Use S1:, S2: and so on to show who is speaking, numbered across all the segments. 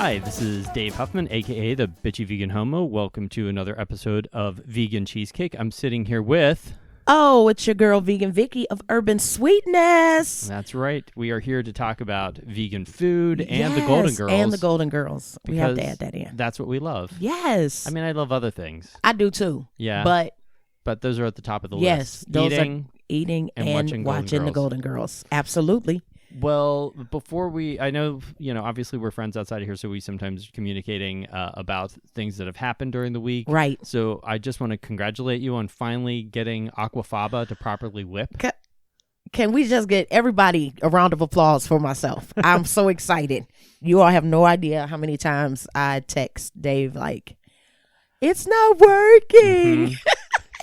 S1: Hi, this is Dave Huffman, aka the Bitchy Vegan Homo. Welcome to another episode of Vegan Cheesecake. I'm sitting here with...
S2: Oh, it's your girl, Vegan Vicki of Urban Sweetness.
S1: That's right. We are here to talk about vegan food and the Golden Girls.
S2: And the Golden Girls. We have to add that in.
S1: That's what we love.
S2: Yes.
S1: I mean, I love other things.
S2: I do too.
S1: Yeah. But those are at the top of the list.
S2: Yes, those are eating
S1: and
S2: watching the Golden Girls. Absolutely.
S1: Well, before I know, obviously we're friends outside of here, so we sometimes communicating about things that have happened during the week.
S2: Right.
S1: So I just want to congratulate you on finally getting aquafaba to properly whip.
S2: Can we just get everybody a round of applause for myself? I'm so excited. You all have no idea how many times I text Dave like, it's not working.
S1: Mm-hmm.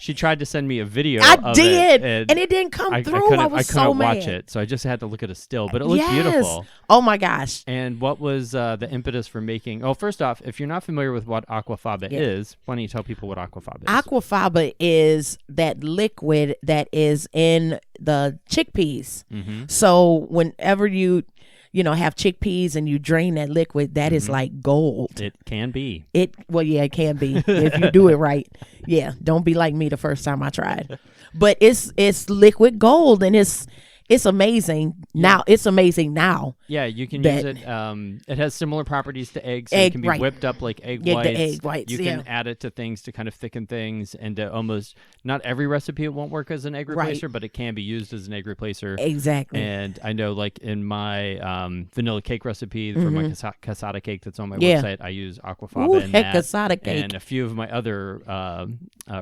S1: She tried to send me a video
S2: I
S1: of
S2: did,
S1: it,
S2: and it didn't come through. I was so mad.
S1: I couldn't watch it, so I just had to look at a still, but it looked beautiful.
S2: Oh, my gosh.
S1: And what was the impetus for making... Oh, first off, if you're not familiar with what aquafaba is, why don't you tell people what aquafaba is?
S2: Aquafaba is that liquid that is in the chickpeas. Mm-hmm. So whenever you have chickpeas and you drain that liquid, that is like gold.
S1: It can be.
S2: It can be if you do it right. Yeah, don't be like me the first time I tried. But it's liquid gold, and it's amazing now. It's amazing now.
S1: Yeah, you can use it. It has similar properties to eggs. So it can be whipped up like egg whites.
S2: The egg whites.
S1: You can add it to things to kind of thicken things, and to almost not every recipe it won't work as an egg replacer, but it can be used as an egg replacer.
S2: Exactly.
S1: And I know, like in my vanilla cake recipe for my cassata cake that's on my website, I use aquafaba in that.
S2: Cassata cake.
S1: And a few of my other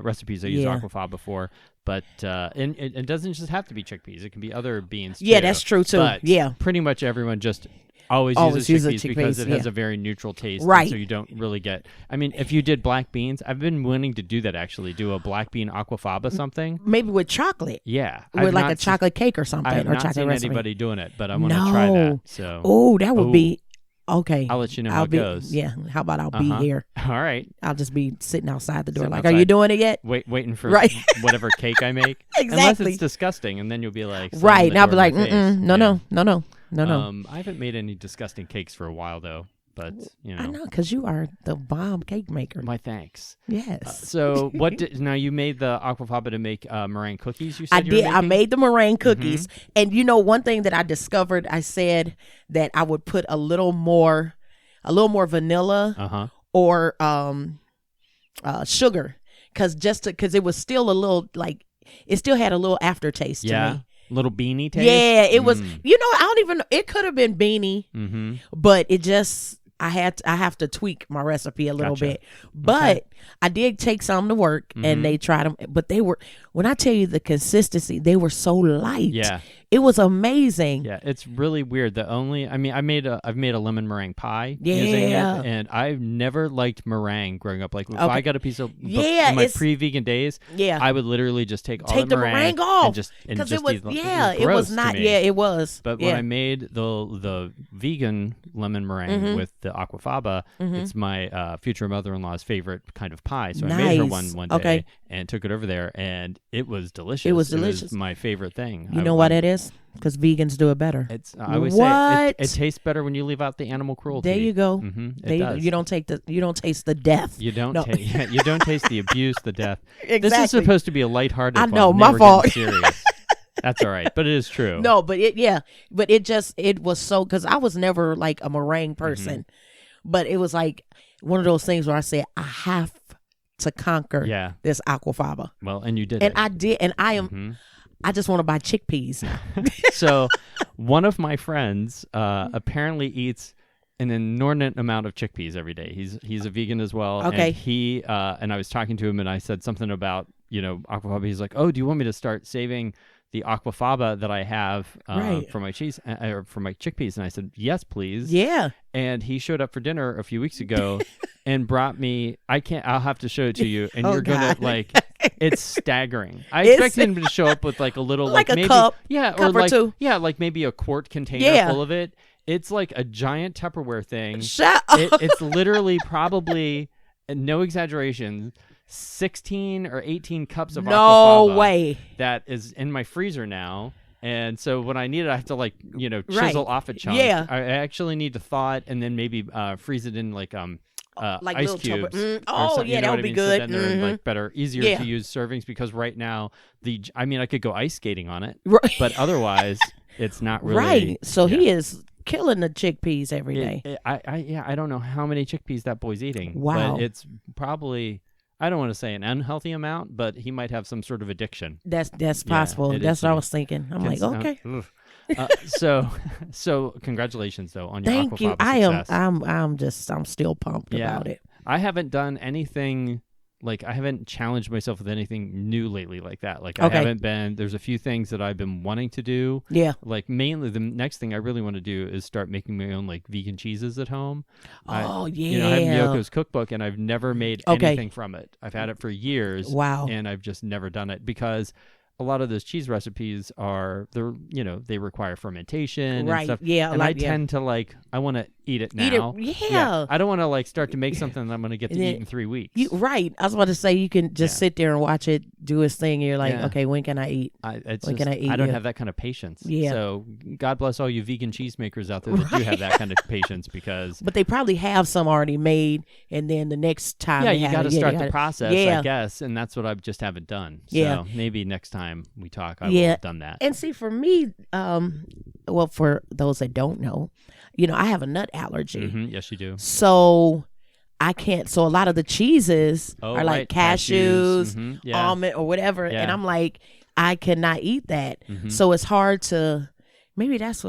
S1: recipes I use aquafaba for. But it doesn't just have to be chickpeas. It can be other beans, too.
S2: Yeah, that's true, too.
S1: But pretty much everyone just always uses chickpeas because it has a very neutral taste.
S2: Right.
S1: So you don't really get... I mean, if you did black beans, I've been wanting to do that, actually. Do a black bean aquafaba something.
S2: Maybe with chocolate.
S1: Yeah.
S2: With like a chocolate cake or something.
S1: I have not seen anybody doing it, but I want to try that. So.
S2: Oh, that would be... Okay.
S1: I'll let you know how it goes.
S2: Yeah. How about I'll be here?
S1: All right.
S2: I'll just be sitting outside the door are you doing it yet?
S1: Waiting for whatever cake I make.
S2: Exactly.
S1: Unless it's disgusting, and then you'll be like...
S2: Right. And I'll be like, no.
S1: I haven't made any disgusting cakes for a while, though. But,
S2: I know, because you are the bomb cake maker.
S1: My thanks.
S2: Yes.
S1: So now you made the aquafaba to make meringue cookies, you said
S2: I did. I made the meringue cookies.
S1: Mm-hmm.
S2: And one thing that I discovered, I said that I would put a little more vanilla or sugar. Because it was still a little, it still had a little aftertaste to me.
S1: Little beanie taste?
S2: Yeah, it was, I don't even know. It could have been beanie, but it just... I have to tweak my recipe a little bit, but I did take some to work and they tried them, but when I tell you the consistency, they were so light.
S1: Yeah.
S2: It was amazing.
S1: Yeah, it's really weird. I've made a lemon meringue pie using it, and I've never liked meringue growing up. Like if I got a piece of in my pre-vegan days, I would literally just take the meringue
S2: off
S1: because
S2: it was not. Yeah, it was.
S1: But when I made the vegan lemon meringue with the aquafaba, it's my future mother-in-law's favorite kind of pie. So I made her one day and took it over there, and it was delicious.
S2: It was delicious.
S1: It was my favorite thing.
S2: You know what it is? Because vegans do it better.
S1: I always say it tastes better when you leave out the animal cruelty.
S2: There you go.
S1: It does.
S2: You don't taste the death.
S1: You don't. You don't taste the abuse, the death.
S2: Exactly.
S1: This is supposed to be a lighthearted.
S2: I know,
S1: my
S2: fault.
S1: Serious. That's all right, but it is true.
S2: No, but it was so, because I was never like a meringue person, but it was like one of those things where I said I have to conquer this aquafaba.
S1: Well, and you did,
S2: and I did, and I am. I just want to buy chickpeas now.
S1: So, one of my friends apparently eats an inordinate amount of chickpeas every day. He's a vegan as well.
S2: Okay.
S1: And he and I was talking to him, and I said something about aquafaba. He's like, "Oh, do you want me to start saving the aquafaba that I have for my cheese or for my chickpeas?" And I said, "Yes, please."
S2: Yeah.
S1: And he showed up for dinner a few weeks ago and brought me. I'll have to show it to you, and you're gonna like. It's staggering. I expected him to show up with like a little
S2: like a
S1: maybe,
S2: cup,
S1: or
S2: two.
S1: Yeah, like maybe a quart container full of it. It's like a giant Tupperware thing.
S2: Shut up.
S1: It's literally probably, no exaggeration, 16 or 18 cups of aquafaba.
S2: No way.
S1: That is in my freezer now. And so when I need it, I have to like, chisel off a chunk.
S2: Yeah.
S1: I actually need to thaw it and then maybe freeze it in like ice cubes.
S2: That would be good.
S1: So then they're like better, easier to use servings because right now I could go ice skating on it, but otherwise it's not really.
S2: Right. So he is killing the chickpeas every day.
S1: I don't know how many chickpeas that boy's eating.
S2: Wow.
S1: But it's probably, I don't want to say an unhealthy amount, but he might have some sort of addiction.
S2: That's possible. That's what I was thinking. I'm like, okay.
S1: So congratulations though on your
S2: Thank you.
S1: success.
S2: I'm still pumped about it.
S1: I haven't done anything like I haven't challenged myself with anything new lately like that. Like I haven't been. There's a few things that I've been wanting to do.
S2: Yeah.
S1: Like mainly the next thing I really want to do is start making my own like vegan cheeses at home.
S2: I have
S1: Yoko's cookbook and I've never made anything from it. I've had it for years.
S2: Wow.
S1: And I've just never done it because a lot of those cheese recipes they require fermentation and stuff.
S2: Yeah.
S1: And I tend to I want to eat it now. I don't want to start to make something that I'm going to get to eat in 3 weeks.
S2: I was about to say you can just sit there and watch it do its thing. And you're like, okay, when can I eat? Can I eat?
S1: I don't have that kind of patience.
S2: Yeah.
S1: So God bless all you vegan cheesemakers out there that do have that kind of patience because.
S2: But they probably have some already made, and then the next time.
S1: Yeah, you got to start the process, I guess, and that's what I just haven't done. So maybe next time we talk, I will have done that.
S2: And see, for me, for those that don't know, I have a nut allergy.
S1: Mm-hmm. Yes, you do.
S2: So I can't. So a lot of the cheeses are like cashews, almond, or whatever, and I'm like, I cannot eat that. Mm-hmm. So it's hard to. Maybe that's.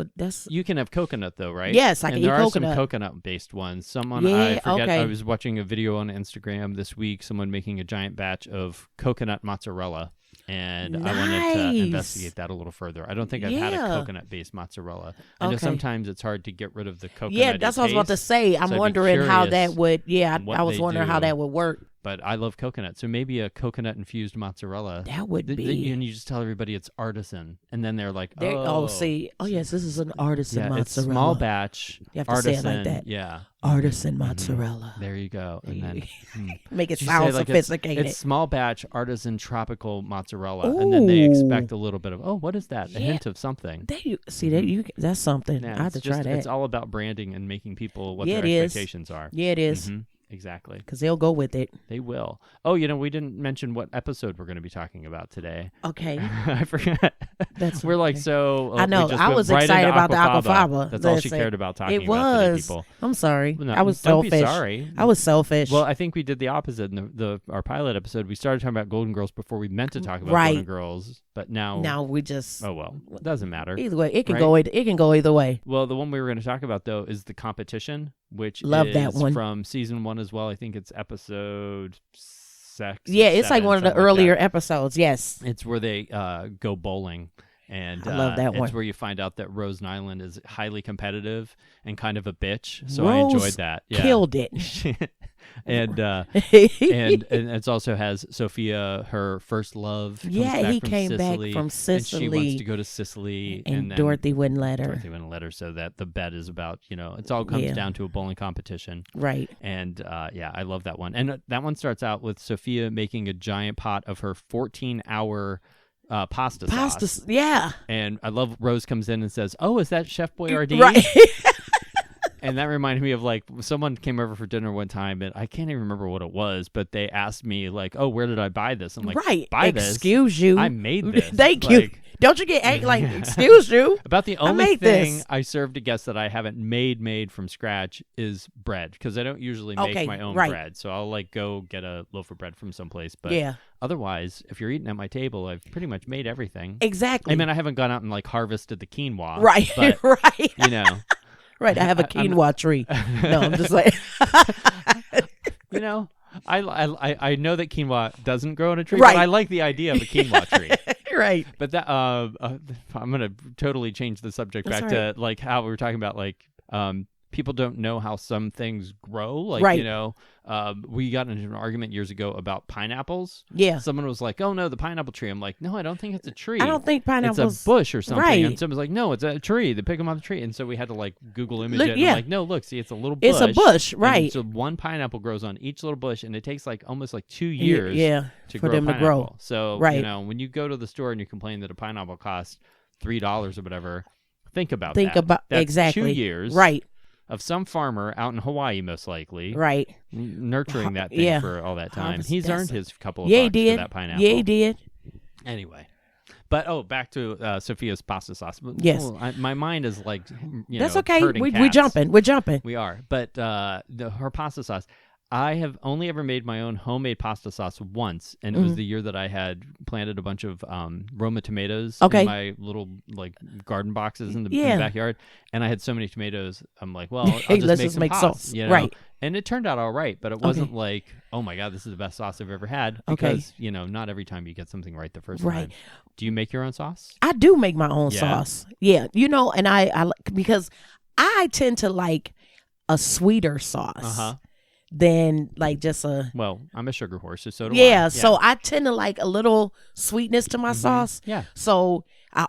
S1: You can have coconut though, right?
S2: Yes, I can eat coconut.
S1: There are some coconut-based ones. I forget. I was watching a video on Instagram this week. Someone making a giant batch of coconut mozzarella. And I wanted to investigate that a little further. I don't think I've had a coconut-based mozzarella. I know sometimes it's hard to get rid of the coconut.
S2: Yeah, that's what I was about to say. I'm wondering how that would. Yeah, I was wondering how that would work.
S1: But I love coconut, so maybe a coconut-infused mozzarella.
S2: That would be.
S1: And you just tell everybody it's artisan, and then they're like,
S2: yes, this is an artisan mozzarella.
S1: It's small batch.
S2: You have to
S1: artisan,
S2: say it like that.
S1: Yeah.
S2: Artisan mozzarella.
S1: There you go. And then
S2: make it sound sophisticated.
S1: It's small batch artisan tropical mozzarella, and then they expect a little bit of what is that? A hint of something.
S2: That's something. I have to try that.
S1: It's all about branding and making people what their expectations are.
S2: Yeah, it is.
S1: Mm-hmm. Exactly.
S2: Because they'll go with it.
S1: They will. Oh, we didn't mention what episode we're going to be talking about today.
S2: Okay.
S1: I forgot.
S2: We're
S1: like so.
S2: I know. I was excited about the aquafaba.
S1: That's all she cared about talking about today, people.
S2: I'm sorry.
S1: No,
S2: I was
S1: don't
S2: selfish.
S1: Be sorry.
S2: I was selfish.
S1: Well, I think we did the opposite in our pilot episode. We started talking about Golden Girls before we meant to talk about Golden Girls, but now we just. Oh well, it doesn't matter.
S2: Either way, it can go. It can go either way.
S1: Well, the one we were going to talk about though is the competition, which
S2: Love
S1: is
S2: that one.
S1: From season 1 as well. I think it's episode 6.
S2: Yeah, it's like one of the earlier episodes. Yes,
S1: it's where they go bowling. And
S2: I love that one.
S1: It's where you find out that Rose Nyland is highly competitive and kind of a bitch. So
S2: Rose
S1: I enjoyed that. Yeah.
S2: Killed it.
S1: and it also has Sophia, her first love.
S2: He came back from Sicily.
S1: And she wants to go to Sicily.
S2: And Dorothy wouldn't let her.
S1: So that the bet is about, it all comes down to a bowling competition.
S2: Right.
S1: And I love that one. And that one starts out with Sophia making a giant pot of her 14-hour pasta sauce.
S2: Yeah.
S1: And I love Rose comes in and says, "Oh, is that Chef Boyardee?"
S2: Right.
S1: And that reminded me of someone came over for dinner one time, and I can't even remember what it was, but they asked me "Oh, where did I buy this?" I'm like,
S2: "Right,
S1: buy this?
S2: Excuse you,
S1: I made this.
S2: Thank you. Don't you get excuse you?"
S1: About the only thing I served a guest that I haven't made from scratch is bread, because I don't usually make my own bread. So I'll go get a loaf of bread from someplace. But otherwise, if you're eating at my table, I've pretty much made everything.
S2: Exactly.
S1: I mean, I haven't gone out and harvested the quinoa.
S2: Right.
S1: But,
S2: right. Right, I have a quinoa tree. No, I'm just like,
S1: I know that quinoa doesn't grow on a tree, but I like the idea of a quinoa tree.
S2: Right.
S1: But that I'm gonna totally change the subject back to how we were talking about people don't know how some things grow. We got into an argument years ago about pineapples.
S2: Yeah.
S1: Someone was like, "Oh no, the pineapple tree." I'm like, "No, I don't think it's a tree.
S2: I don't think pineapples.
S1: It's a bush or something."
S2: Right.
S1: And someone's like, "No, it's a tree. They pick them off the tree." And so we had to Google image it. And I'm like, "No, look, see, it's a little bush.
S2: It's a bush, right?"
S1: And so one pineapple grows on each little bush, and it takes almost 2 years.
S2: For
S1: grow
S2: them to grow.
S1: So when you go to the store and you complain that a pineapple costs $3 or whatever. Think about
S2: that. That's exactly
S1: 2 years,
S2: right,
S1: of some farmer out in Hawaii, most likely,
S2: right,
S1: nurturing that thing for all that time. He's earned his couple of bucks for that pineapple.
S2: Yeah, he did.
S1: Anyway. But back to Sophia's pasta sauce.
S2: Yes,
S1: my mind is like,
S2: that's okay.
S1: We're
S2: jumping.
S1: We are. But her pasta sauce. I have only ever made my own homemade pasta sauce once, and it was the year that I had planted a bunch of Roma tomatoes in my little like garden boxes in the backyard, and I had so many tomatoes. I'm like, well, I'll just make some sauce,
S2: right?
S1: And it turned out all right, but it wasn't like, oh my god, this is the best sauce I've ever had, because not every time you get something right the first time. Do you make your own sauce?
S2: I do make my own sauce. Yeah, and I because I tend to like a sweeter sauce. Than like just a...
S1: Well, I'm a sugar horse, so do I. Yeah,
S2: so I tend to like a little sweetness to my sauce.
S1: Yeah.
S2: So I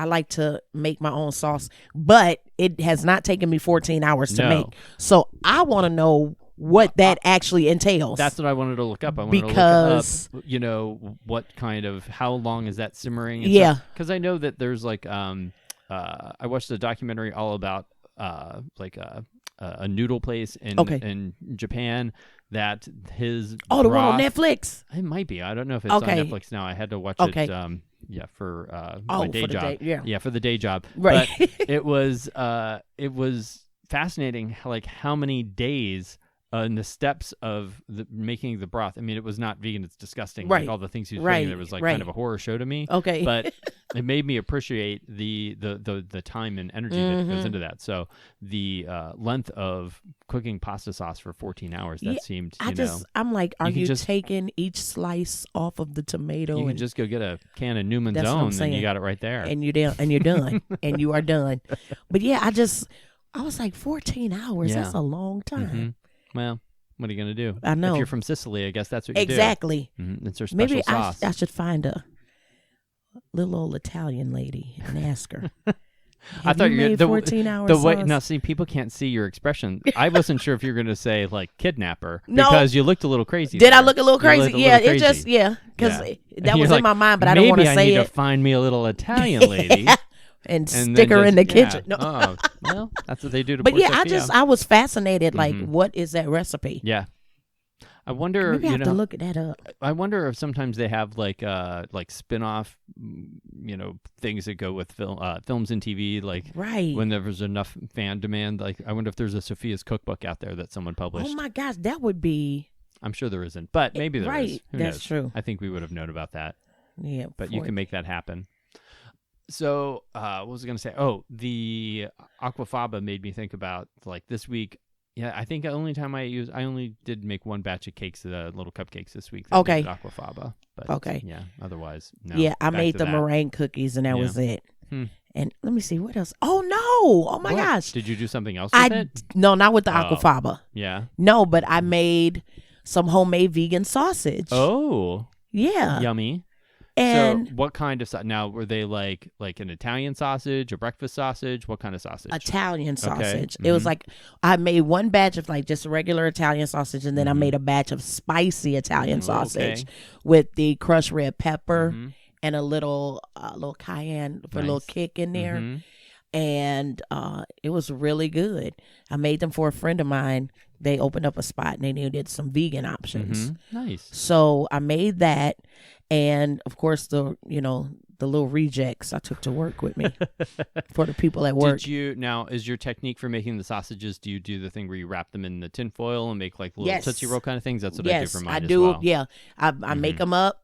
S2: like to make my own sauce, but it has not taken me 14 hours to make. So I want to know what that actually entails.
S1: That's what I wanted to look up. I wanted to look up, what kind of, how long is that simmering? Because I know that there's like, I watched a documentary all about a noodle place in Japan that his
S2: broth, the one on Netflix.
S1: It might be. I don't know if it's on Netflix now. I had to watch it for my day job. For the day job.
S2: Right.
S1: But it was fascinating how many days in the steps of making the broth. I mean, it was not vegan. It's disgusting.
S2: Right.
S1: Like all the things he was putting in there was kind of a horror show to me.
S2: Okay.
S1: But it made me appreciate the time and energy that goes into that. So the length of cooking pasta sauce for 14 hours, that seemed,
S2: I'm like, are you taking each slice off of the tomato?
S1: You can just go get a can of Newman's Own and you got it right there.
S2: And you're done. And you're done. And you are done. But I was like, 14 hours. That's a long time.
S1: Mm-hmm. Well, what are you going to do?
S2: I know.
S1: If you're from Sicily, I guess that's what you
S2: do. Exactly.
S1: Mm-hmm. It's their special sauce.
S2: Maybe I should find a little old Italian lady and ask her. I thought you made 14 hours.
S1: Now, see, people can't see your expression. I wasn't sure if you were going to say like kidnapper because you looked a little crazy.
S2: Did I look a little crazy? It just because that was in my mind, but I don't want to say it.
S1: Maybe I need to find me a little Italian lady.
S2: And stick her in the kitchen.
S1: No. Oh, well, that's what they do to
S2: But I was fascinated. Like, what is that recipe?
S1: Yeah. I wonder.
S2: Maybe I have to look that up.
S1: I wonder if sometimes they have like spin-off, things that go with films and TV. Like, when there's enough fan demand. Like, I wonder if there's a Sophia's cookbook out there that someone published.
S2: Oh my gosh, that would be.
S1: I'm sure there isn't, but maybe there is. Who
S2: That's
S1: knows?
S2: True.
S1: I think we would have known about that.
S2: Yeah,
S1: but you can make that happen. So, what was I going to say? Oh, the aquafaba made me think about, like, this week. Yeah, I think the only time I only did make one batch of cakes, little cupcakes this week. That aquafaba. But, yeah, otherwise, no.
S2: Yeah, I made the meringue cookies, and that was it. And let me see, what else? Oh, no. Oh, my gosh.
S1: Did you do something else with it?
S2: No, not with the aquafaba.
S1: Yeah.
S2: No, but I made some homemade vegan sausage.
S1: Oh.
S2: Yeah.
S1: Yummy.
S2: And
S1: so what kind of now were they like an Italian sausage, a breakfast sausage? What kind of sausage?
S2: Italian sausage. It was like I made one batch of like just regular Italian sausage, and then I made a batch of spicy Italian sausage with the crushed red pepper and a little cayenne for a little kick in there. And it was really good. I made them for a friend of mine. They opened up a spot and they needed some vegan options.
S1: Nice.
S2: So I made that, and of course the little rejects I took to work with me for the people at work.
S1: Is your technique for making the sausages? Do you do the thing where you wrap them in the tin foil and make like little Tootsie Roll kind of things? That's what I do for mine as well.
S2: Yeah, I make them up.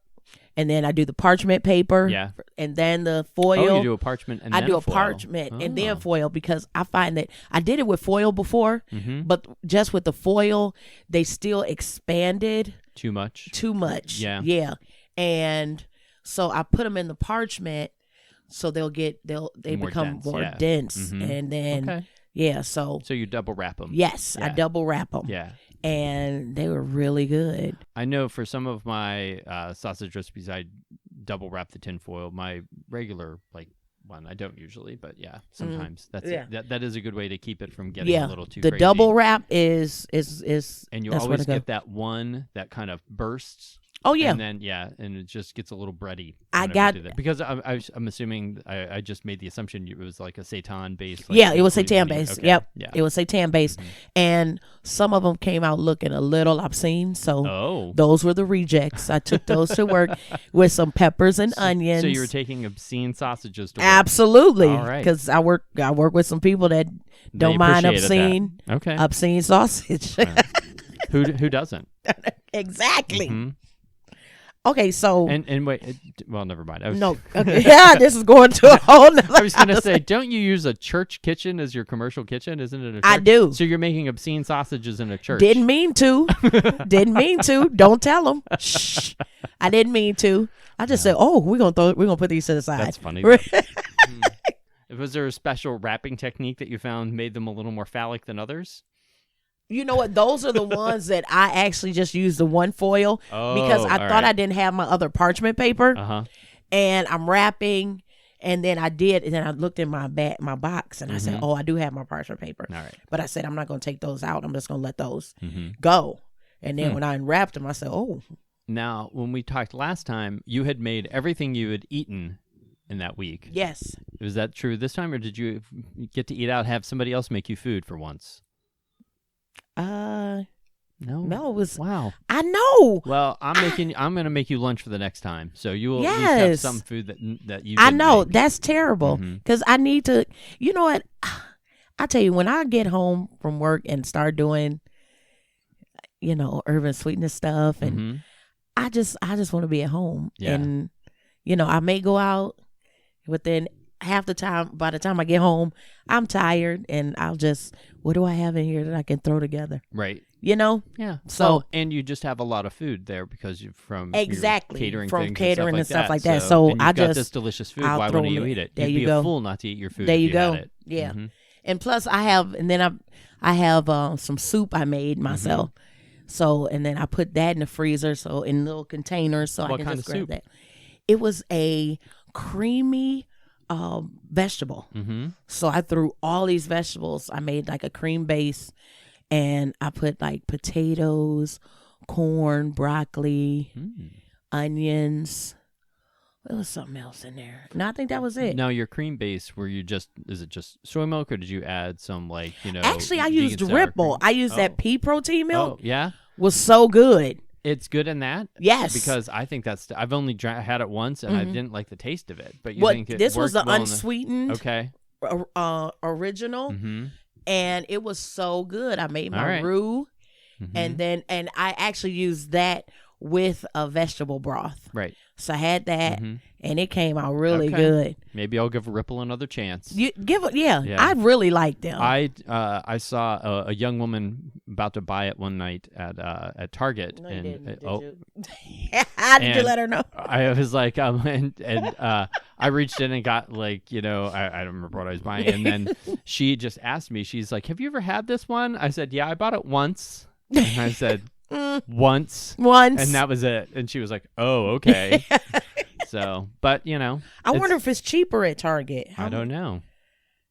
S2: And then I do the parchment paper.
S1: Yeah.
S2: And then the foil.
S1: Oh, you do a parchment and then
S2: I do a
S1: foil.
S2: parchment and then foil, because I find that I did it with foil before, but just with the foil, they still expanded.
S1: Too much.
S2: Yeah. Yeah. And so I put them in the parchment so they become more dense. And then, so
S1: you double wrap them.
S2: Yes, I double wrap them.
S1: Yeah.
S2: And they were really good.
S1: I know for some of my sausage recipes, I double wrap the tin foil. My regular one, I don't usually, but sometimes that is a good way to keep it from getting a little too crazy.
S2: The double wrap is
S1: and you always get that one that kind of bursts.
S2: Oh yeah.
S1: And then and it just gets a little bready. I got that. Because I'm assuming I just made the assumption it was like a seitan based. Like,
S2: it was seitan based. Okay. Yep. Yeah. It was seitan based, and some of them came out looking a little obscene. So those were the rejects. I took those to work with some peppers and onions.
S1: So you were taking obscene sausages to work.
S2: Absolutely. All right. Because I work with some people that don't mind obscene.
S1: That. Okay.
S2: Obscene sausage.
S1: Who doesn't?
S2: Exactly. Mm-hmm. Okay, so
S1: and wait, well, never mind.
S2: Okay, yeah, this is going to a whole nother.
S1: I was going to say, don't you use a church kitchen as your commercial kitchen? Isn't it a church?
S2: I do.
S1: So you're making obscene sausages in a church.
S2: Didn't mean to. Don't tell them. Shh. I didn't mean to. I just said, we're gonna put these to the side.
S1: That's funny. Was there a special wrapping technique that you found made them a little more phallic than others?
S2: You know what? Those are the ones that I actually just used the one foil because I thought I didn't have my other parchment paper. And I'm wrapping, and then I did, and then I looked in my box, and I said, I do have my parchment paper.
S1: All right.
S2: But I said, I'm not going to take those out. I'm just going to let those go. And then when I unwrapped them, I said,
S1: Now, when we talked last time, you had made everything you had eaten in that week.
S2: Yes.
S1: Was that true this time, or did you get to eat out, have somebody else make you food for once? No, it was. Wow.
S2: I know.
S1: Well, I'm gonna make you lunch for the next time, so you will at least have some food that you.
S2: I know that's terrible because I need to. You know what? I tell you, when I get home from work and start doing, urban sweetness stuff, and I just want to be at home, and I may go out, but then half the time, by the time I get home, I'm tired, and I'll just, what do I have in here that I can throw together?
S1: Right.
S2: Yeah.
S1: So and you just have a lot of food there because you're from catering
S2: from
S1: things
S2: catering
S1: and
S2: stuff like that. So
S1: I got this delicious food. Why wouldn't you eat it?
S2: There
S1: You'd
S2: you
S1: be
S2: go.
S1: a fool not to eat your food.
S2: There
S1: if
S2: you go.
S1: Had it.
S2: Yeah. And plus, I have some soup I made myself. So and then I put that in the freezer, so in little containers, so I can just grab that. It was a creamy vegetable. So I threw all these vegetables. I made like a cream base, and I put like potatoes, corn, broccoli, onions. There was something else in there. No, I think that was it.
S1: Now, your cream base, is it just soy milk, or did you add some
S2: Actually, I used Ripple. I used that pea protein milk.
S1: Oh, yeah?
S2: Was so good.
S1: It's good in that?
S2: Yes.
S1: Because I think I've only had it once, and I didn't like the taste of it. But think it
S2: this was the
S1: well
S2: unsweetened original, and it was so good. I made my roux, and I actually used that with a vegetable broth.
S1: Right.
S2: So I had that, and it came out really good.
S1: Maybe I'll give Ripple another chance.
S2: I really like them.
S1: I saw a young woman about to buy it one night at Target.
S2: No, you didn't, did you? How did you let her know?
S1: I was like, I reached in and got I don't remember what I was buying, and then she just asked me. She's like, "Have you ever had this one?" I said, "Yeah, I bought it once." And I said. Once, and that was it. And she was like, "Oh, okay." So, but
S2: I wonder if it's cheaper at Target.
S1: I don't know,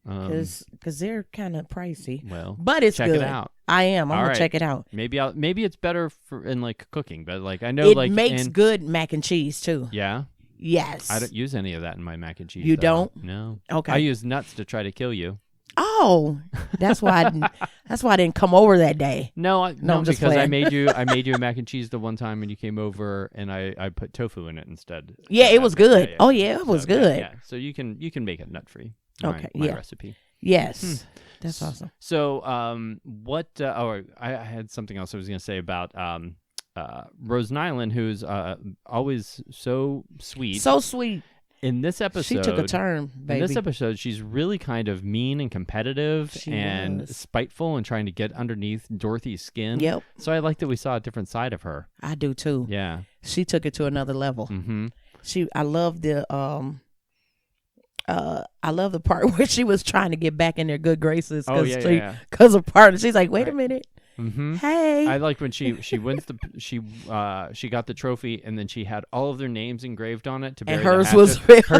S2: because they're kind of pricey.
S1: Well,
S2: but it's
S1: check
S2: good.
S1: it out.
S2: I am. I'm gonna check it out.
S1: Maybe it's better in cooking, but I know
S2: it makes good mac and cheese too.
S1: Yeah.
S2: Yes.
S1: I don't use any of that in my mac and cheese.
S2: You don't?
S1: No.
S2: Okay.
S1: I use nuts to try to kill you.
S2: Oh, that's why I didn't come over that day.
S1: No, because
S2: playing.
S1: I made you a mac and cheese the one time, and you came over, and I put tofu in it instead.
S2: Yeah, it was good. Yeah. Oh yeah, it was good.
S1: Yeah, so you can make it nut free.
S2: Okay,
S1: my recipe.
S2: Yes, that's awesome.
S1: So, I had something else I was going to say about Rose Nyland, who's always so sweet.
S2: So sweet.
S1: In this episode,
S2: she took a turn, baby.
S1: In this episode, she's really kind of mean and competitive spiteful and trying to get underneath Dorothy's skin.
S2: Yep.
S1: So I like that we saw a different side of her.
S2: I do too.
S1: Yeah.
S2: She took it to another level. I love the part where she was trying to get back in their good graces because of part. She's like, wait a minute. Hey,
S1: I like when she wins she got the trophy, and then she had all of their names engraved on it to bury.
S2: And hers
S1: hers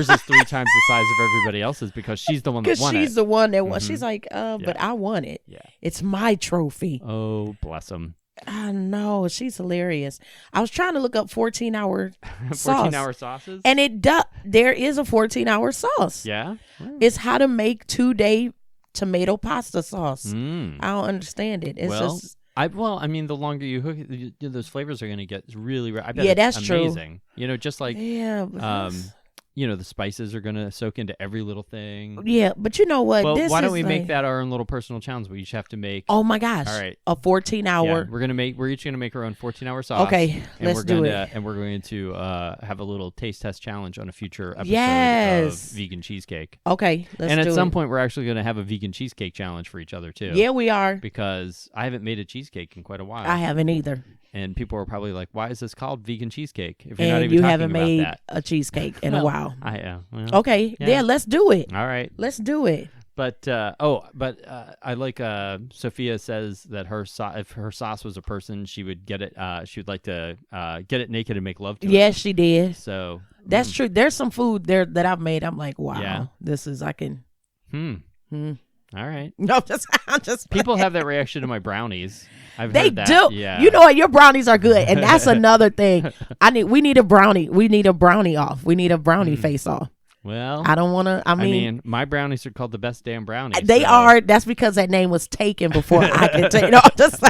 S1: is 3 times the size of everybody else's because she's the one that won it.
S2: She's the one that won. She's like, but I won it.
S1: Yeah,
S2: it's my trophy.
S1: Oh, bless them.
S2: I know, she's hilarious. I was trying to look up 14-hour sauce.
S1: 14-hour sauces?
S2: And there is a 14-hour sauce.
S1: Yeah?
S2: It's how to make 2-day tomato pasta sauce. I don't understand it. It's just...
S1: I mean, the longer you cook it, those flavors are going to get really... I bet
S2: yeah, that's
S1: amazing.
S2: True.
S1: Just like...
S2: Yeah,
S1: the spices are going to soak into every little thing.
S2: Yeah, but you know what?
S1: Well, why don't we make that our own little personal challenge? We each have to make...
S2: Oh, my gosh.
S1: All right.
S2: A 14-hour...
S1: Yeah, we're each going to make our own 14-hour sauce.
S2: Okay, let's do it.
S1: And we're going to have a little taste test challenge on a future episode of Vegan Cheesecake.
S2: Okay, let's do it.
S1: And at some point, we're actually going to have a vegan cheesecake challenge for each other, too.
S2: Yeah, we are.
S1: Because I haven't made a cheesecake in quite a while.
S2: I haven't either.
S1: And people are probably like, "Why is this called vegan cheesecake?" If
S2: you're
S1: not even
S2: you
S1: talking
S2: haven't
S1: about
S2: made
S1: that.
S2: a cheesecake in a while.
S1: Okay,
S2: yeah, let's do it.
S1: All right,
S2: let's do it.
S1: But I like Sophia says that if her sauce was a person, she would get it. She would like to get it naked and make love to it.
S2: Yes, she did.
S1: So
S2: that's true. There's some food there that I've made. I'm like, wow, this is I can.
S1: All right.
S2: No, I'm just.
S1: People have that reaction to my brownies.
S2: They
S1: heard that.
S2: do.
S1: Yeah.
S2: You know what? Your brownies are good, and that's another thing. We need a brownie. We need a brownie off. We need a brownie face off.
S1: Well,
S2: I don't want to. I mean,
S1: my brownies are called the best damn brownies.
S2: They are. That's because that name was taken before I could take. No, just.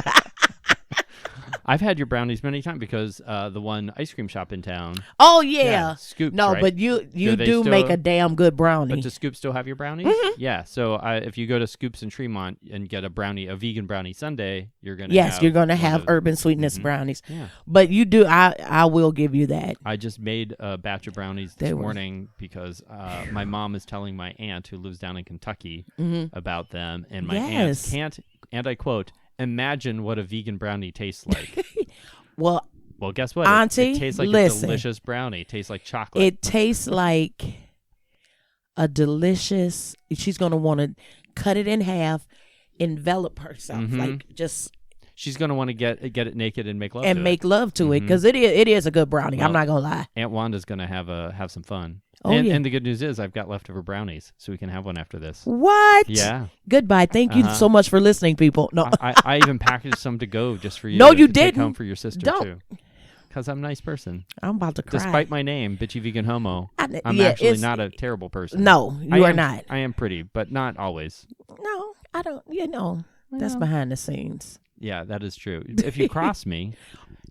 S1: I've had your brownies many times because the one ice cream shop in town.
S2: Oh yeah,
S1: Scoops.
S2: No,
S1: right?
S2: but you do make a damn good brownie.
S1: But does Scoops still have your brownies?
S2: Mm-hmm.
S1: Yeah. So if you go to Scoops in Tremont and get a vegan brownie sundae, you're gonna
S2: you're gonna have urban sweetness brownies.
S1: Yeah.
S2: But you do. I will give you that.
S1: I just made a batch of brownies this morning because my mom is telling my aunt who lives down in Kentucky about them, and my aunt can't. And I quote, imagine what a vegan brownie tastes like.
S2: well,
S1: guess what?
S2: Auntie,
S1: it tastes like a delicious brownie. It tastes like chocolate.
S2: It tastes like a delicious. She's gonna want to cut it in half, envelop herself, like just.
S1: She's gonna want to get it naked and make love
S2: to it because it is a good brownie.
S1: Well,
S2: I'm not gonna lie.
S1: Aunt Wanda's gonna have some fun.
S2: Oh,
S1: and the good news is I've got leftover brownies, so we can have one after this.
S2: What?
S1: Yeah.
S2: Goodbye. Thank you so much for listening, people. No,
S1: I even packaged some to go just for you.
S2: No, you
S1: to
S2: didn't.
S1: Take home for your sister too. Because I'm a nice person.
S2: I'm about to cry.
S1: Despite my name, Bitchy Vegan Homo, I'm actually not a terrible person.
S2: No, you are not.
S1: I am pretty, but not always.
S2: No, I don't. That's behind the scenes.
S1: Yeah, that is true. If you cross me,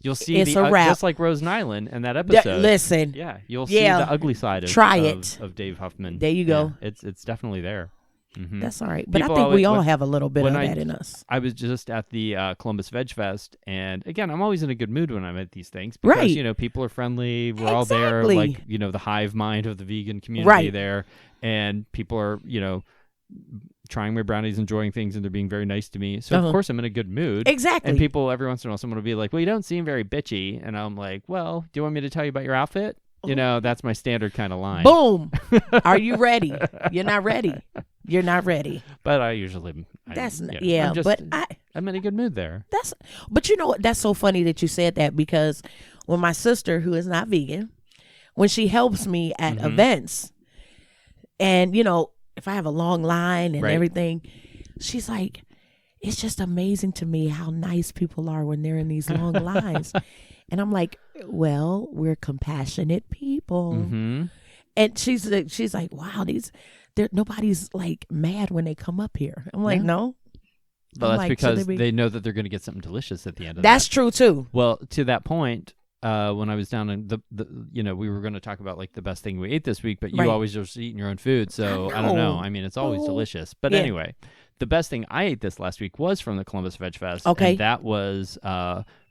S1: you'll see
S2: it's a wrap.
S1: Just like Rose Nyland in that episode.
S2: Listen.
S1: Yeah, you'll see the ugly side of Dave Huffman.
S2: There you go.
S1: Yeah, it's definitely there.
S2: Mm-hmm. That's all right. But I think we all have a little bit of that in us.
S1: I was just at the Columbus Veg Fest, and again, I'm always in a good mood when I'm at these things because, people are friendly. We're all there, like, the hive mind of the vegan community there, and people are, trying my brownies, enjoying things, and they're being very nice to me. So, of course, I'm in a good mood.
S2: Exactly.
S1: And people, every once in a while, someone will be like, well, you don't seem very bitchy. And I'm like, well, do you want me to tell you about your outfit? That's my standard kind of line.
S2: Boom. Are you ready? You're not ready. You're not ready.
S1: But I usually...
S2: I'm
S1: in a good mood there.
S2: But you know what? That's so funny that you said that because when my sister, who is not vegan, when she helps me at events, and, if I have a long line and everything, she's like, it's just amazing to me how nice people are when they're in these long lines. And I'm like, well, we're compassionate people. Mm-hmm. And she's like, wow, nobody's like mad when they come up here. I'm like, no.
S1: Well, that's because they know that they're going to get something delicious at the end of
S2: That's true too.
S1: Well, to that point, when I was down in we were going to talk about like the best thing we ate this week, but you always just eating your own food. So I don't know. I mean, it's always delicious. But anyway, the best thing I ate this last week was from the Columbus Veg Fest.
S2: Okay.
S1: And that was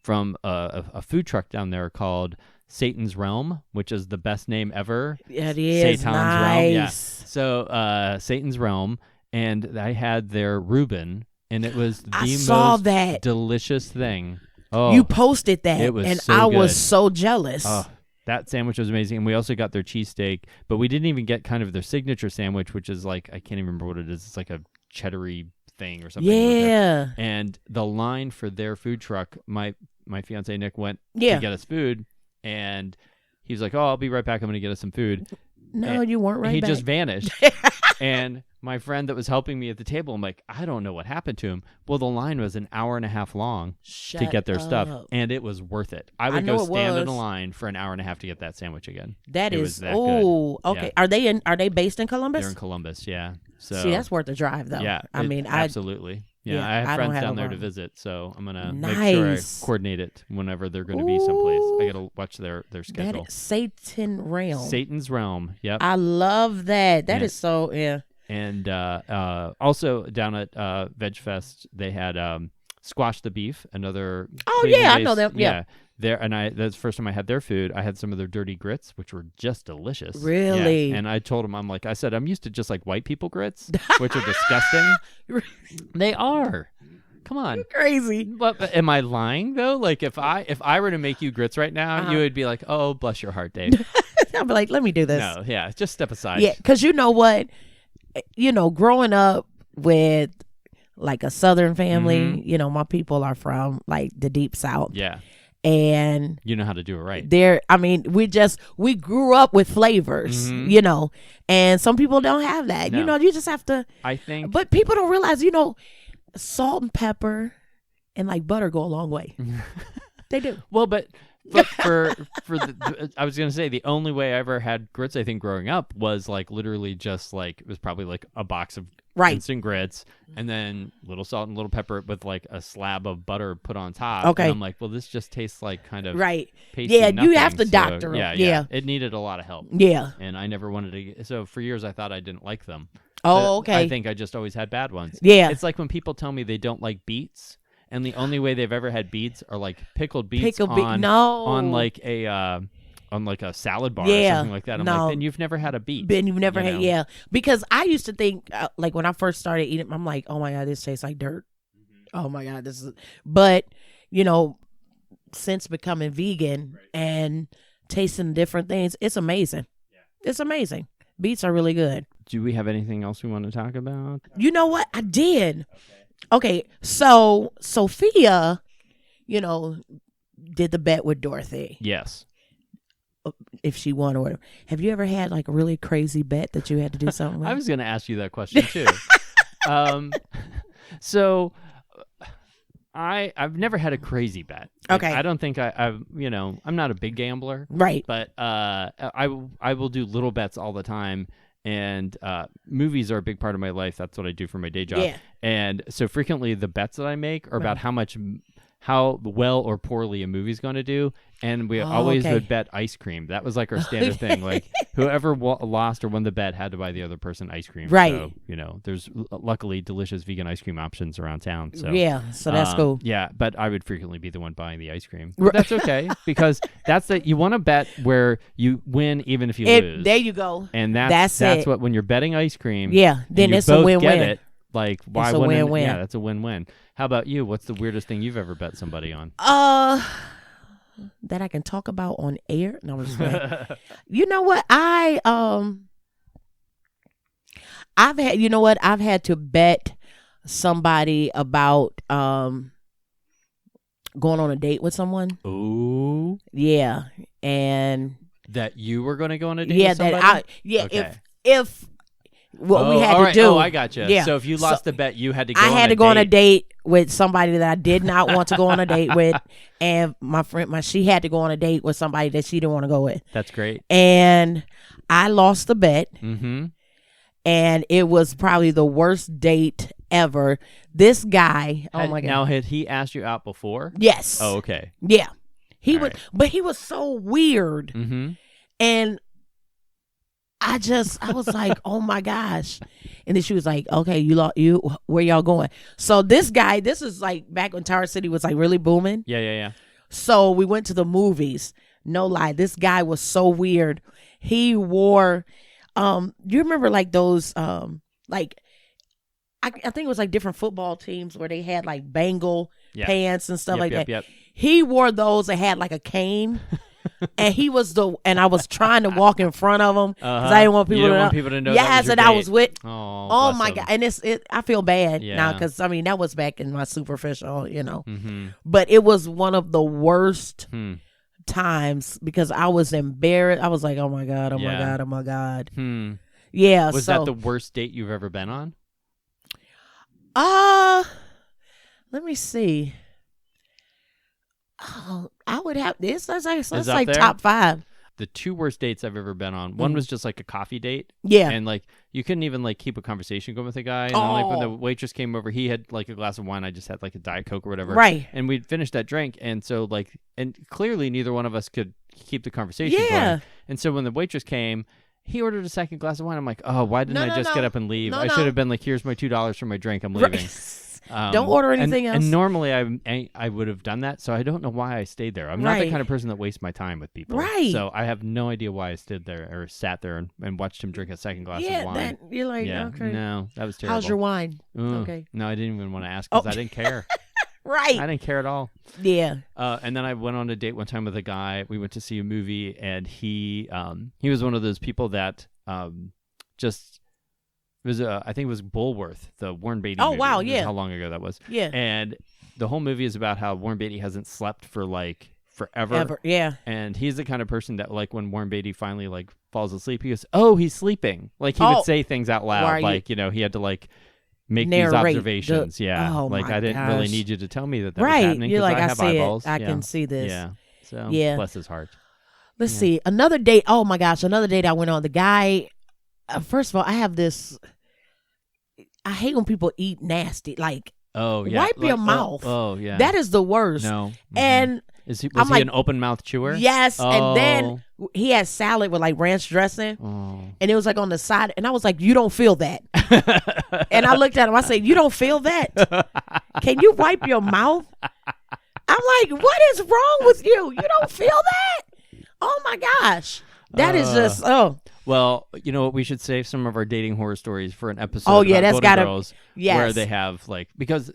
S1: from a food truck down there called Satan's Realm, which is the best name ever.
S2: It is.
S1: Satan's
S2: nice.
S1: Realm. Yeah. So Satan's Realm, and I had their Reuben, and it was the most delicious thing. Oh,
S2: you posted that, and I was so jealous.
S1: Oh, that sandwich was amazing. And we also got their cheesesteak, but we didn't even get kind of their signature sandwich, which is like, I can't even remember what it is. It's like a cheddary thing or something.
S2: Yeah.
S1: And the line for their food truck, my fiance Nick went to get us food, and he was like, oh, I'll be right back. I'm going to get us some food.
S2: No, you weren't right
S1: back. He
S2: back.
S1: just vanished. And my friend that was helping me at the table, I'm like, I don't know what happened to him. Well, the line was an hour and a half long to get their stuff, and it was worth it. I would go stand in a line for an hour and a half to get that sandwich again.
S2: That is good. Okay. Yeah. Are they based in Columbus?
S1: They're in Columbus, yeah. So
S2: see, that's worth the drive, though.
S1: Yeah, absolutely. Yeah, I have friends down there to visit, so I'm gonna make sure I coordinate it whenever they're going to be someplace. I gotta watch their schedule.
S2: That is Satan's Realm.
S1: Yep.
S2: I love that. That is so
S1: And also down at Veg Fest, they had Squash the Beef, another.
S2: Oh yeah, I know them. Yeah.
S1: There, and that's the first time I had their food. I had some of their dirty grits, which were just delicious.
S2: Really?
S1: Yeah. And I told them, I said, I'm used to just like white people grits, which are disgusting. They are. Come on.
S2: You're crazy.
S1: But am I lying though? Like if I were to make you grits right now, you would be like, oh, bless your heart, Dave.
S2: I'd be like, let me do this.
S1: No, yeah, just step aside.
S2: Yeah, because you know what? Growing up with like a Southern family, my people are from like the deep South.
S1: Yeah.
S2: And
S1: you know how to do it right.
S2: We grew up with flavors, and some people don't have that.
S1: No.
S2: You just have to.
S1: I think.
S2: But people don't realize, salt and pepper and like butter go a long way. They do.
S1: Well, but I was gonna say the only way I ever had grits, I think, growing up was like literally just like it was probably like a box of instant grits and then little salt and little pepper with like a slab of butter put on top.
S2: Okay.
S1: And I'm like, well, this just tastes like kind of pasty
S2: Yeah,
S1: nothing.
S2: you have to doctor it.
S1: Yeah. It needed a lot of help.
S2: Yeah.
S1: And I never wanted to. So for years, I thought I didn't like them.
S2: Oh, okay.
S1: I think I just always had bad ones.
S2: Yeah.
S1: It's like when people tell me they don't like beets. And the only way they've ever had beets are like pickled beets on like a salad bar or something like that. I'm like, then you've never had a beet.
S2: Then you've never had, Because I used to think, like when I first started eating, I'm like, oh my God, this tastes like dirt. Oh my God, this is. But since becoming vegan and tasting different things, it's amazing. Yeah. It's amazing. Beets are really good.
S1: Do we have anything else we want to talk about?
S2: You know what? I did. Okay, so Sophia, did the bet with Dorothy.
S1: Yes.
S2: If she won or whatever. Have you ever had like a really crazy bet that you had to do something with?
S1: I was going to ask you that question too. So I've never had a crazy bet.
S2: Okay.
S1: I don't think I'm not a big gambler.
S2: Right.
S1: But I will do little bets all the time. And movies are a big part of my life. That's what I do for my day job.
S2: Yeah.
S1: And so frequently the bets that I make are about how well or poorly a movie's going to do. And we always would bet ice cream. That was like our standard thing. Like whoever lost or won the bet had to buy the other person ice cream.
S2: Right.
S1: So, there's luckily delicious vegan ice cream options around town. So
S2: yeah, so that's cool.
S1: Yeah, but I would frequently be the one buying the ice cream. But that's okay because you want to bet where you win even if you lose.
S2: There you go.
S1: And that's what when you're betting ice cream.
S2: Yeah, then it's a win-win.
S1: Get it, like why
S2: wouldn't win-win.
S1: Yeah, that's a win-win. How about you? What's the weirdest thing you've ever bet somebody on?
S2: That I can talk about on air? No, I'm just playing. You know what? I've had to bet somebody about going on a date with someone.
S1: Ooh.
S2: Yeah. And
S1: that you were going to go on a date with somebody?
S2: Okay. If what we had to do.
S1: Oh, I got you. Yeah. So if you lost the bet, you had to go on a date.
S2: I had to go on a date with somebody that I did not want to go on a date with. And my friend, she had to go on a date with somebody that she didn't want to go with.
S1: That's great.
S2: And I lost the bet.
S1: Mm-hmm.
S2: And it was probably the worst date ever. This guy, oh my God.
S1: Now, had he asked you out before?
S2: Yes.
S1: Oh, okay.
S2: Yeah. He would, but he was so weird.
S1: Mm-hmm.
S2: And I was like, oh my gosh. And then she was like, okay, you where y'all going? So this is like back when Tower City was like really booming.
S1: Yeah.
S2: So we went to the movies. No lie. This guy was so weird. He wore, you remember like those, like, I think it was like different football teams where they had like Bengal pants and stuff that.
S1: Yep.
S2: He wore those that had like a cane. And and I was trying to walk in front of him because I didn't want people to know. Yes, and I was with. Oh my God, and I feel bad now because that was back in my superficial,
S1: Mm-hmm.
S2: But it was one of the worst times because I was embarrassed. I was like, oh my God. Yeah.
S1: Was that the worst date you've ever been on?
S2: Let me see. Oh, I would have this. That's like
S1: there?
S2: top 5.
S1: The 2 worst dates I've ever been on. One was just like a coffee date.
S2: Yeah.
S1: And like you couldn't even like keep a conversation going with a guy. And then, like when the waitress came over, he had like a glass of wine. I just had like a Diet Coke or whatever.
S2: Right.
S1: And we'd finished that drink. And so like, and clearly neither one of us could keep the conversation going. And so when the waitress came, he ordered a second glass of wine. I'm like, oh, why didn't I just get up and leave? I should have been like, here's my $2 for my drink. I'm leaving.
S2: Don't order anything else.
S1: And normally I would have done that, so I don't know why I stayed there. I'm not the kind of person that wastes my time with people.
S2: Right.
S1: So I have no idea why I stood there or sat there and watched him drink a second glass of wine.
S2: You're like, okay.
S1: No, that was terrible.
S2: How's your wine? Okay.
S1: No, I didn't even want to ask because I didn't care.
S2: Right.
S1: I didn't care at all.
S2: Yeah.
S1: And then I went on a date one time with a guy. We went to see a movie, and he was one of those people that just... It was I think it was Bulworth, the Warren Beatty movie.
S2: Oh, wow, yeah.
S1: How long ago that was.
S2: Yeah.
S1: And the whole movie is about how Warren Beatty hasn't slept for like forever.
S2: Ever. Yeah.
S1: And he's the kind of person that like when Warren Beatty finally like falls asleep, he goes, oh, he's sleeping. Like he would say things out loud. Like, you know, he had to like make these observations. Like I didn't really need you to tell me that was happening.
S2: You're like,
S1: I have eyeballs.
S2: I can see this.
S1: Yeah. So bless his heart.
S2: Let's see. Another date. Oh my gosh. Another date I went on. The guy, first of all, I have this... I hate when people eat nasty. Like, wipe your mouth.
S1: Oh, yeah.
S2: That is the worst.
S1: No. Mm-hmm.
S2: And
S1: was he an open mouth chewer?
S2: Yes. And then he had salad with like ranch dressing. And it was like on the side. And I was like, you don't feel that. And I looked at him. I said, you don't feel that? Can you wipe your mouth? I'm like, what is wrong with you? You don't feel that? Oh my gosh. That is just,
S1: Well, you know what? We should save some of our dating horror stories for an episode.
S2: Oh yeah, that's gotta.
S1: Girls, where they have like because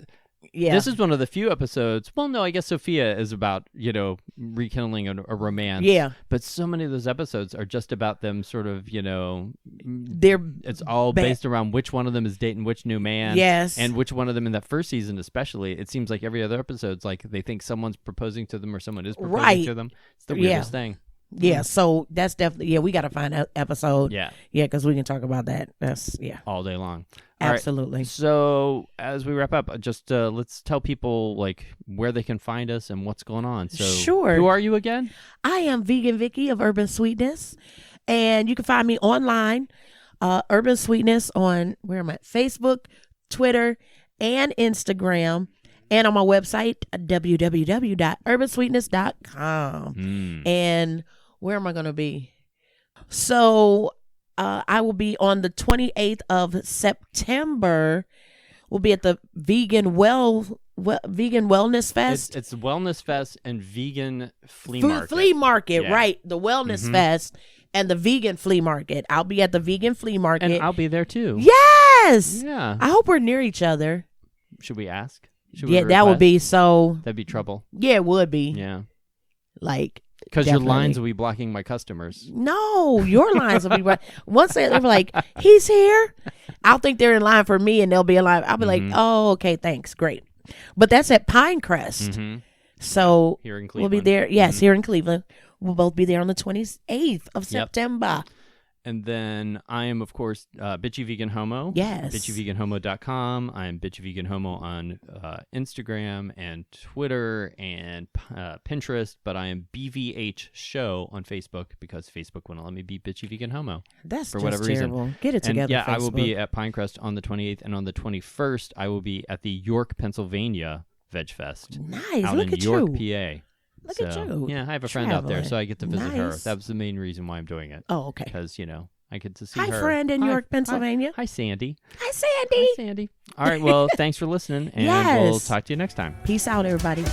S1: this is one of the few episodes. Well, no, I guess Sophia is about rekindling a romance.
S2: Yeah,
S1: but so many of those episodes are just about them sort of it's all based around which one of them is dating which new man.
S2: Yes,
S1: and which one of them in that first season especially. It seems like every other episode's like they think someone's proposing to them or someone is proposing to them. It's the weirdest thing.
S2: Yeah, so that's definitely, we got to find an episode.
S1: Yeah,
S2: because we can talk about that. That's,
S1: all day long.
S2: Absolutely.
S1: Right. So as we wrap up, just let's tell people like where they can find us and what's going on. So
S2: sure.
S1: Who are you again?
S2: I am Vegan Vicki of Urban Sweetness, and you can find me online, Urban Sweetness on, where am I? Facebook, Twitter, and Instagram. And on my website, www.urbansweetness.com. And where am I going to be? So I will be on the 28th of September. We'll be at the Vegan Wellness Fest.
S1: It's Wellness Fest and Vegan Flea Market.
S2: Flea Market, right. The Wellness Fest and the Vegan Flea Market. I'll be at the Vegan Flea Market.
S1: And I'll be there too.
S2: Yes!
S1: Yeah.
S2: I hope we're near each other.
S1: Should we ask?
S2: That would be so...
S1: That'd be trouble.
S2: Yeah, it would be.
S1: Yeah.
S2: Like...
S1: Because your lines will be blocking my customers.
S2: No, your lines will be... Once they're like, he's here, I'll think they're in line for me and they'll be in line. I'll be like, oh, okay, thanks, great. But that's at Pinecrest. So...
S1: Here in Cleveland.
S2: We'll be there. Yes, here in Cleveland. We'll both be there on the 28th of September.
S1: And then I am, of course, Bitchy Vegan Homo.
S2: Yes.
S1: BitchyVeganHomo.com. I'm Bitchy Vegan Homo on Instagram and Twitter and Pinterest. But I am BVH Show on Facebook because Facebook wouldn't let me be Bitchy Vegan Homo.
S2: That's
S1: for
S2: just
S1: whatever
S2: terrible.
S1: Reason.
S2: Get it together,
S1: and,
S2: Facebook.
S1: I will be at Pinecrest on the 28th. And on the 21st, I will be at the York, Pennsylvania Veg Fest.
S2: Nice.
S1: Out in York, PA.
S2: Look at you.
S1: Yeah, I have a friend out there, so I get to visit her.
S2: Nice.
S1: That was the main reason why I'm doing it.
S2: Oh, okay.
S1: Because, I get to see
S2: her.
S1: Hi,
S2: friend in York, Pennsylvania.
S1: Hi, Sandy.
S2: Hi, Sandy.
S1: Hi, Sandy. All right, well, thanks for listening, and we'll talk to you next time.
S2: Peace out, everybody.